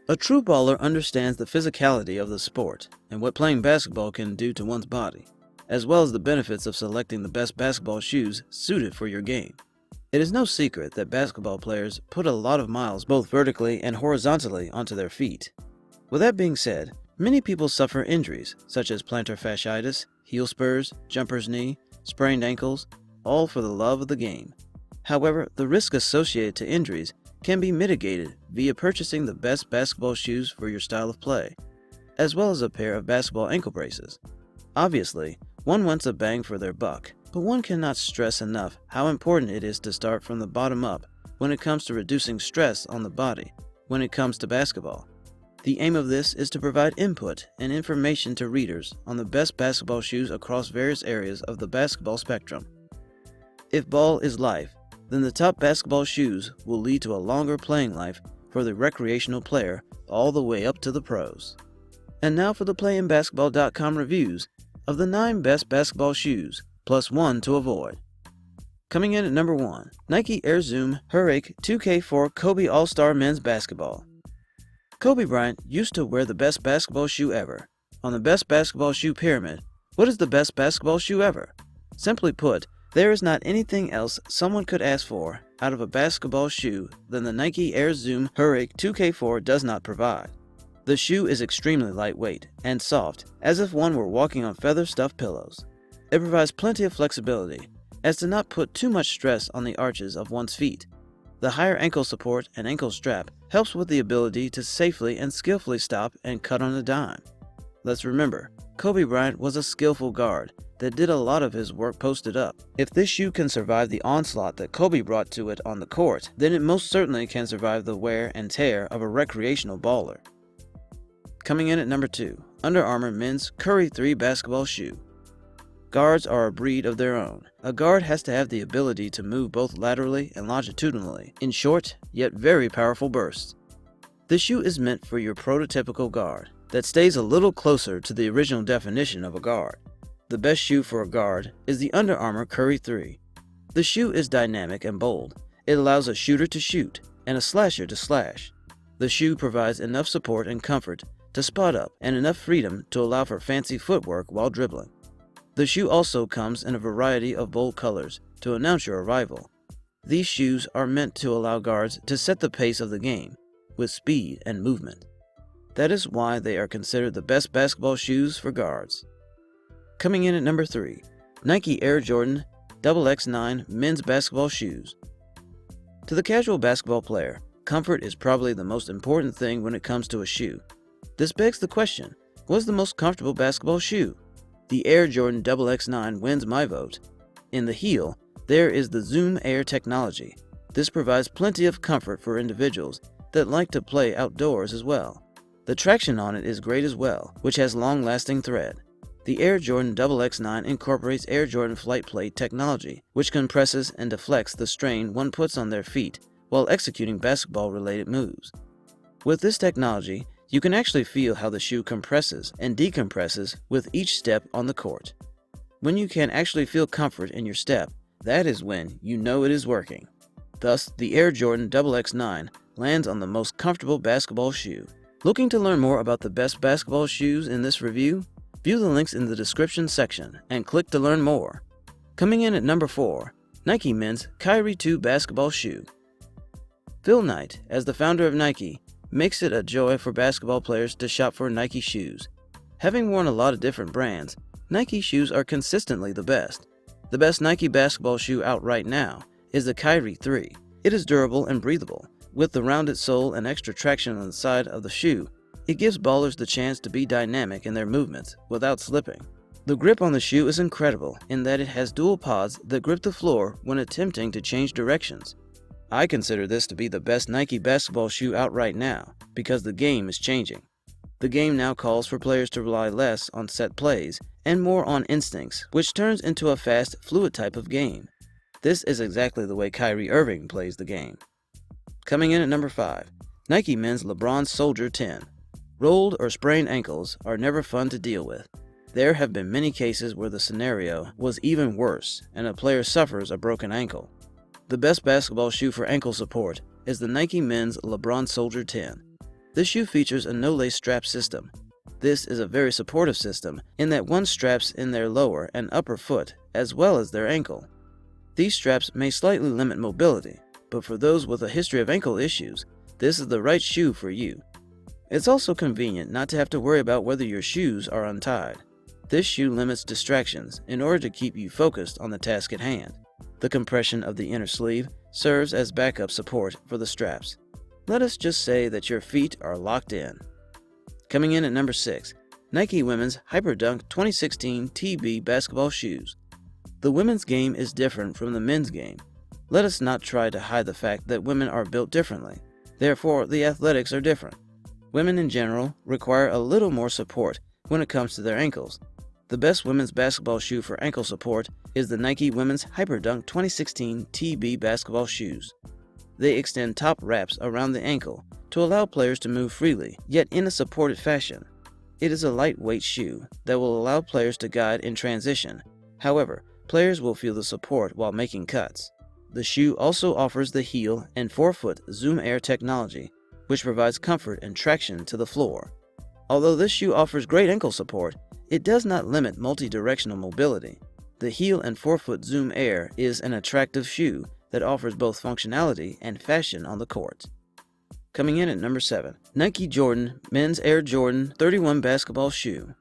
A true baller understands the physicality of the sport and what playing basketball can do to one's body, as well as the benefits of selecting the best basketball shoes suited for your game. It is no secret that basketball players put a lot of miles both vertically and horizontally onto their feet. With that being said, many people suffer injuries such as plantar fasciitis, heel spurs, jumper's knee, sprained ankles, all for the love of the game. However, the risk associated to injuries can be mitigated via purchasing the best basketball shoes for your style of play, as well as a pair of basketball ankle braces. Obviously, one wants a bang for their buck, but one cannot stress enough how important it is to start from the bottom up when it comes to reducing stress on the body when it comes to basketball. The aim of this is to provide input and information to readers on the best basketball shoes across various areas of the basketball spectrum. If ball is life, then the top basketball shoes will lead to a longer playing life for the recreational player all the way up to the pros. And now for the PlayInBasketball.com reviews of the 9 best basketball shoes, plus 1 to avoid. Coming in at number 1, Nike Air Zoom Huarache 2K4 Kobe All-Star Men's Basketball. Kobe Bryant used to wear the best basketball shoe ever. On the best basketball shoe pyramid, what is the best basketball shoe ever? Simply put, there is not anything else someone could ask for out of a basketball shoe than the Nike Air Zoom Huarache 2K4 does not provide. The shoe is extremely lightweight and soft, as if one were walking on feather-stuffed pillows. It provides plenty of flexibility, as to not put too much stress on the arches of one's feet. The higher ankle support and ankle strap helps with the ability to safely and skillfully stop and cut on a dime. Let's remember, Kobe Bryant was a skillful guard that did a lot of his work posted up. If this shoe can survive the onslaught that Kobe brought to it on the court, then it most certainly can survive the wear and tear of a recreational baller. Coming in at number 2, Under Armour Men's Curry 3 Basketball Shoe. Guards are a breed of their own. A guard has to have the ability to move both laterally and longitudinally in short, yet very powerful bursts. The shoe is meant for your prototypical guard that stays a little closer to the original definition of a guard. The best shoe for a guard is the Under Armour Curry 3. The shoe is dynamic and bold. It allows a shooter to shoot and a slasher to slash. The shoe provides enough support and comfort to spot up and enough freedom to allow for fancy footwork while dribbling. The shoe also comes in a variety of bold colors to announce your arrival. These shoes are meant to allow guards to set the pace of the game with speed and movement. That is why they are considered the best basketball shoes for guards. Coming in at number 3, Nike Air Jordan XXXI Men's Basketball Shoes. To the casual basketball player, comfort is probably the most important thing when it comes to a shoe. This begs the question, what is the most comfortable basketball shoe? The Air Jordan XXXI wins my vote. In the heel, there is the Zoom Air technology. This provides plenty of comfort for individuals that like to play outdoors as well. The traction on it is great as well, which has long-lasting thread. The Air Jordan XXXI incorporates Air Jordan Flight Plate technology, which compresses and deflects the strain one puts on their feet while executing basketball-related moves. With this technology, you can actually feel how the shoe compresses and decompresses with each step on the court. When you can actually feel comfort in your step, that is when you know it is working. Thus, the Air Jordan XXXI lands on the most comfortable basketball shoe. Looking to learn more about the best basketball shoes in this review? View the links in the description section and click to learn more. Coming in at number 4, Nike Men's Kyrie 2 Basketball Shoe. Phil Knight, as the founder of Nike, makes it a joy for basketball players to shop for Nike shoes. Having worn a lot of different brands, Nike shoes are consistently the best. The best Nike basketball shoe out right now is the Kyrie 3. It is durable and breathable. With the rounded sole and extra traction on the side of the shoe, it gives ballers the chance to be dynamic in their movements without slipping. The grip on the shoe is incredible in that it has dual pods that grip the floor when attempting to change directions. I consider this to be the best Nike basketball shoe out right now because the game is changing. The game now calls for players to rely less on set plays and more on instincts, which turns into a fast, fluid type of game. This is exactly the way Kyrie Irving plays the game. Coming in at number 5, Nike Men's Lebron Soldier 10. Rolled or sprained ankles are never fun to deal with. There have been many cases where the scenario was even worse and a player suffers a broken ankle. The best basketball shoe for ankle support is the Nike Men's Lebron Soldier 10. This shoe features a no-lace strap system. This is a very supportive system in that one straps in their lower and upper foot as well as their ankle. These straps may slightly limit mobility, but for those with a history of ankle issues, this is the right shoe for you. It's also convenient not to have to worry about whether your shoes are untied. This shoe limits distractions in order to keep you focused on the task at hand. The compression of the inner sleeve serves as backup support for the straps. Let us just say that your feet are locked in. Coming in at number 6, Nike Women's Hyperdunk 2016 TB Basketball Shoes. The women's game is different from the men's game. Let us not try to hide the fact that women are built differently. Therefore, the athletics are different. Women in general require a little more support when it comes to their ankles. The best women's basketball shoe for ankle support is the Nike Women's Hyperdunk 2016 TB Basketball Shoes. They extend top wraps around the ankle to allow players to move freely, yet in a supported fashion. It is a lightweight shoe that will allow players to guide in transition. However, players will feel the support while making cuts. The shoe also offers the heel and forefoot Zoom Air technology, which provides comfort and traction to the floor. Although this shoe offers great ankle support, it does not limit multi-directional mobility. The heel and forefoot Zoom Air is an attractive shoe that offers both functionality and fashion on the court. Coming in at number 7, Nike Jordan Men's Air Jordan 31 Basketball Shoe.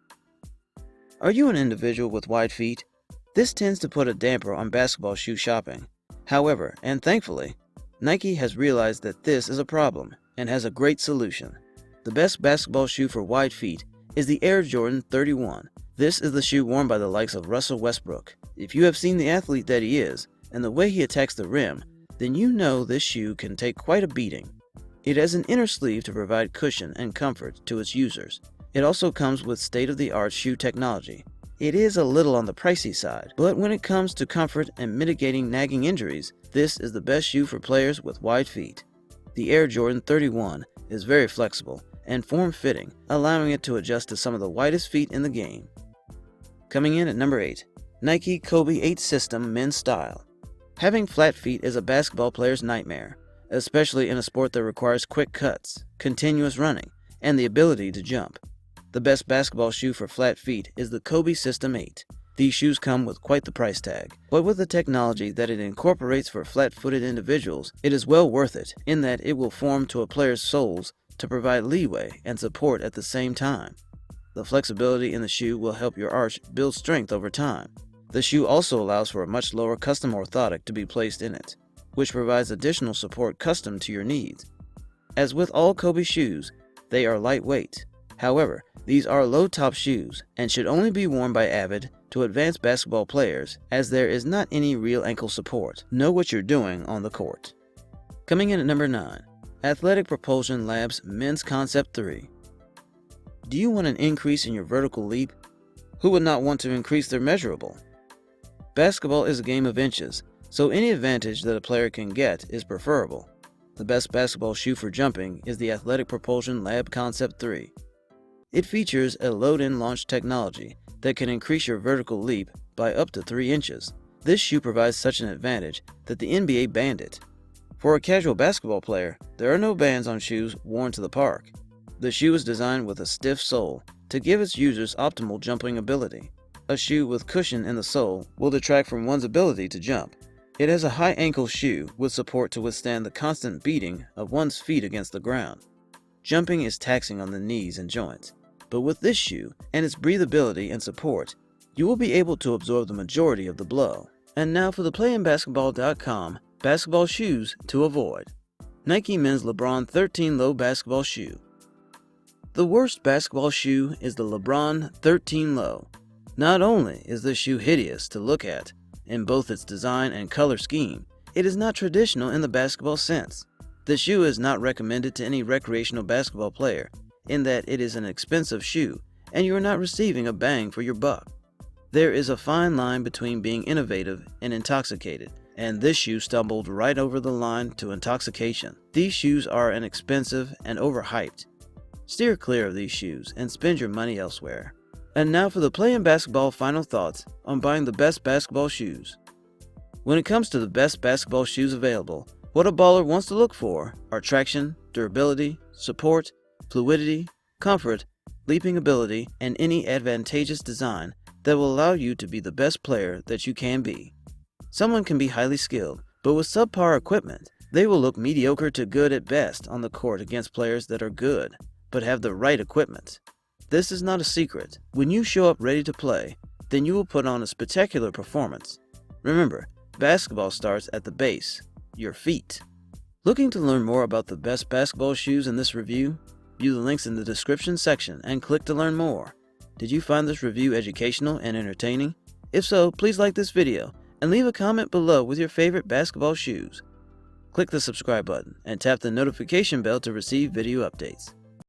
Are you an individual with wide feet? This tends to put a damper on basketball shoe shopping. However, and thankfully, Nike has realized that this is a problem and has a great solution. The best basketball shoe for wide feet is the Air Jordan 31. This is the shoe worn by the likes of Russell Westbrook. If you have seen the athlete that he is and the way he attacks the rim, then you know this shoe can take quite a beating. It has an inner sleeve to provide cushion and comfort to its users. It also comes with state-of-the-art shoe technology. It is a little on the pricey side, but when it comes to comfort and mitigating nagging injuries, this is the best shoe for players with wide feet. The Air Jordan 31 is very flexible and form-fitting, allowing it to adjust to some of the widest feet in the game. Coming in at number 8, Nike Kobe 8 System Men's Style. Having flat feet is a basketball player's nightmare, especially in a sport that requires quick cuts, continuous running, and the ability to jump. The best basketball shoe for flat feet is the Kobe System 8. These shoes come with quite the price tag, but with the technology that it incorporates for flat-footed individuals, it is well worth it in that it will form to a player's soles to provide leeway and support at the same time. The flexibility in the shoe will help your arch build strength over time. The shoe also allows for a much lower custom orthotic to be placed in it, which provides additional support custom to your needs. As with all Kobe shoes, they are lightweight. However, these are low-top shoes and should only be worn by avid to advanced basketball players, as there is not any real ankle support. Know what you're doing on the court. Coming in at number 9, Athletic Propulsion Labs Men's Concept 3. Do you want an increase in your vertical leap? Who would not want to increase their measurable? Basketball is a game of inches, so any advantage that a player can get is preferable. The best basketball shoe for jumping is the Athletic Propulsion Lab Concept 3. It features a load-in launch technology that can increase your vertical leap by up to 3 inches. This shoe provides such an advantage that the NBA banned it. For a casual basketball player, there are no bans on shoes worn to the park. The shoe is designed with a stiff sole to give its users optimal jumping ability. A shoe with cushion in the sole will detract from one's ability to jump. It has a high ankle shoe with support to withstand the constant beating of one's feet against the ground. Jumping is taxing on the knees and joints, but with this shoe and its breathability and support, you will be able to absorb the majority of the blow. And now for the playinbasketball.com basketball shoes to avoid. Nike Men's Lebron 13 Low Basketball Shoe. The worst basketball shoe is the Lebron 13 Low. Not only is this shoe hideous to look at in both its design and color scheme, it is not traditional in the basketball sense. The shoe is not recommended to any recreational basketball player in that it is an expensive shoe and you are not receiving a bang for your buck. There is a fine line between being innovative and intoxicated, and this shoe stumbled right over the line to intoxication. These shoes are inexpensive and overhyped. Steer clear of these shoes and spend your money elsewhere. And now for the Playin Basketball final thoughts on buying the best basketball shoes. When it comes to the best basketball shoes available, what a baller wants to look for are traction, durability, support, fluidity, comfort, leaping ability, and any advantageous design that will allow you to be the best player that you can be. Someone can be highly skilled, but with subpar equipment, they will look mediocre to good at best on the court against players that are good, but have the right equipment. This is not a secret. When you show up ready to play, then you will put on a spectacular performance. Remember, basketball starts at the base, your feet. Looking to learn more about the best basketball shoes in this review? View the links in the description section and click to learn more. Did you find this review educational and entertaining? If so, please like this video and leave a comment below with your favorite basketball shoes. Click the subscribe button and tap the notification bell to receive video updates.